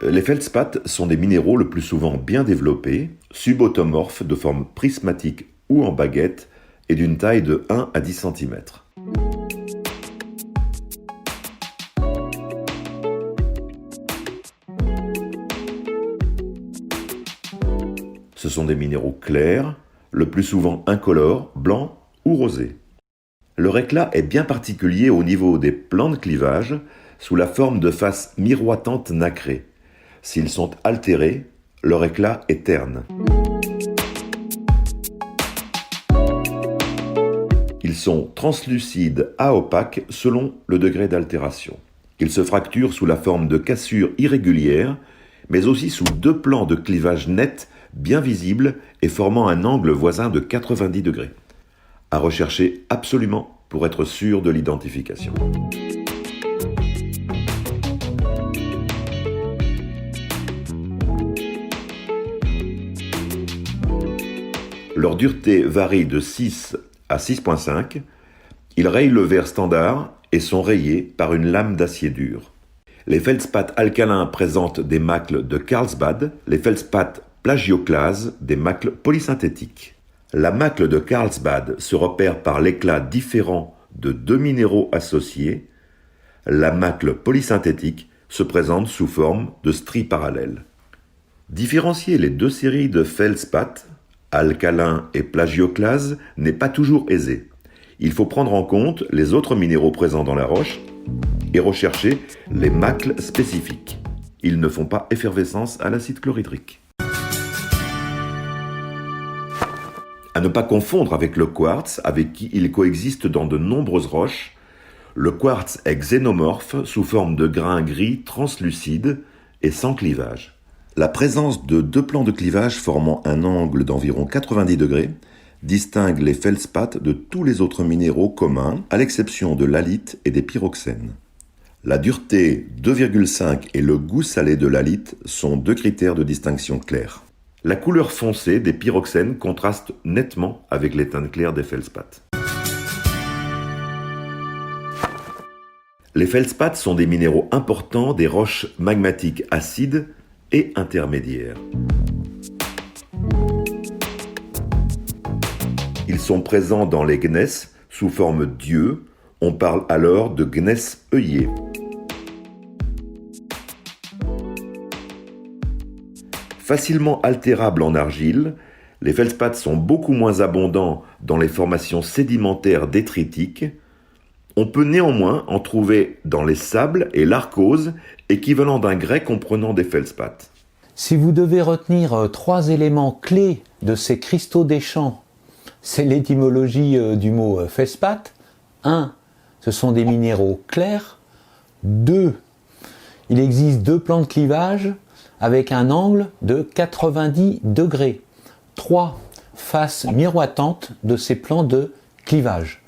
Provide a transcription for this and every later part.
Les feldspaths sont des minéraux le plus souvent bien développés, subotomorphes de forme prismatique ou en baguette et d'une taille de 1 à 10 cm. Ce sont des minéraux clairs, le plus souvent incolores, blancs ou rosés. Leur éclat est bien particulier au niveau des plans de clivage, sous la forme de faces miroitantes nacrées. S'ils sont altérés, leur éclat est terne. Ils sont translucides à opaques selon le degré d'altération. Ils se fracturent sous la forme de cassures irrégulières, mais aussi sous deux plans de clivage nets bien visibles et formant un angle voisin de 90 degrés. À rechercher absolument pour être sûr de l'identification. Leur dureté varie de 6 à 6,5. Ils rayent le verre standard et sont rayés par une lame d'acier dur. Les feldspaths alcalins présentent des macles de Carlsbad, les feldspaths plagioclases des macles polysynthétiques. La macle de Carlsbad se repère par l'éclat différent de deux minéraux associés. La macle polysynthétique se présente sous forme de stries parallèles. Différencier les deux séries de feldspaths, alcalin et plagioclase, n'est pas toujours aisé. Il faut prendre en compte les autres minéraux présents dans la roche et rechercher les macles spécifiques. Ils ne font pas effervescence à l'acide chlorhydrique. À ne pas confondre avec le quartz, avec qui il coexiste dans de nombreuses roches. Le quartz est xénomorphe sous forme de grains gris translucides et sans clivage. La présence de deux plans de clivage formant un angle d'environ 90 degrés distingue les feldspaths de tous les autres minéraux communs, à l'exception de l'halite et des pyroxènes. La dureté 2,5 et le goût salé de l'halite sont deux critères de distinction clairs. La couleur foncée des pyroxènes contraste nettement avec les teintes claires des feldspaths. Les feldspaths sont des minéraux importants des roches magmatiques acides et intermédiaires. Ils sont présents dans les gneiss sous forme d'yeux. On parle alors de gneiss œillé. Facilement altérables en argile, les feldspaths sont beaucoup moins abondants dans les formations sédimentaires détritiques. On peut néanmoins en trouver dans les sables et l'arcose, équivalent d'un grès comprenant des feldspaths. Si vous devez retenir trois éléments clés de ces cristaux des champs, c'est l'étymologie du mot feldspath. 1. Ce sont des minéraux clairs. 2. Il existe deux plans de clivage avec un angle de 90 degrés. 3. Faces miroitantes de ces plans de clivage.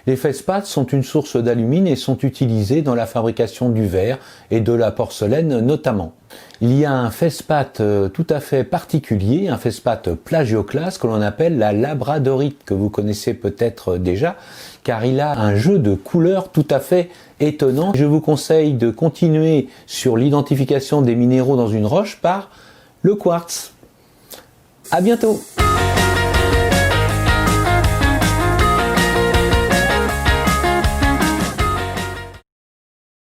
Les feldspaths sont une source d'alumine et sont utilisés dans la fabrication du verre et de la porcelaine notamment. Il y a un feldspath tout à fait particulier, un feldspath plagioclase que l'on appelle la labradorite, que vous connaissez peut-être déjà, car il a un jeu de couleurs tout à fait étonnant. Je vous conseille de continuer sur l'identification des minéraux dans une roche par le quartz. À bientôt!